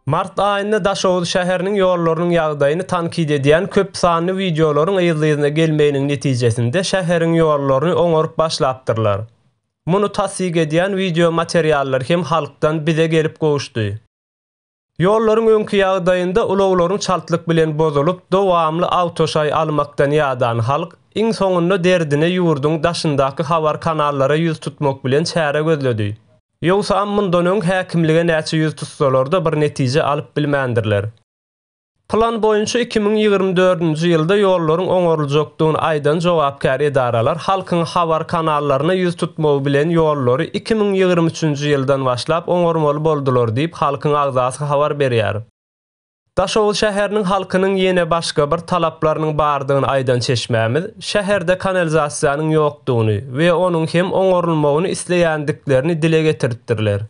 Mart ayında Daşoğlu şäheriniň ýollarynyň ýagdaýyny tankid edýän köp sanly videolaryň ýylyna gelmeýiniň netijesinde şäheriň ýollaryny oňorup başlapdyrlar. Muny tasdik edýän video materiallar hem halkdan bize gelip gowuşdy. Ýollaryň öňkü ýagdaýynda ulaglaryň çaltlyk bilen bozulup dowamly autoşay almakdan ýadan halk iň soňunda derdine ýurduň daşyndaky habar kanallara ýüz tutmak bilen çäre gözledi. Ýogsa mundan öň häkimlige näçe ýüz tutsalar da bir netije alyp bilmändirler. Plan boýunça 2024-nji ýylda ýollaryň oňoruljakdygyny aýdan jogapkar edaralar halkyň habar kanallaryna ýüz tutmagy bilen ýollary 2023-nji ýyldan başlap oňormaly boldular diýip halkyň agzasy habar berýär. Daşoğlu şäheriniň halkynyň ýene başga bir talaplarynyň bardygyny aýdan çeşmämiz, şäherde kanalizasiýanyň ýokdugyny we onuň hem oňorulmagyny isleýändiklerini dile getiripdirler.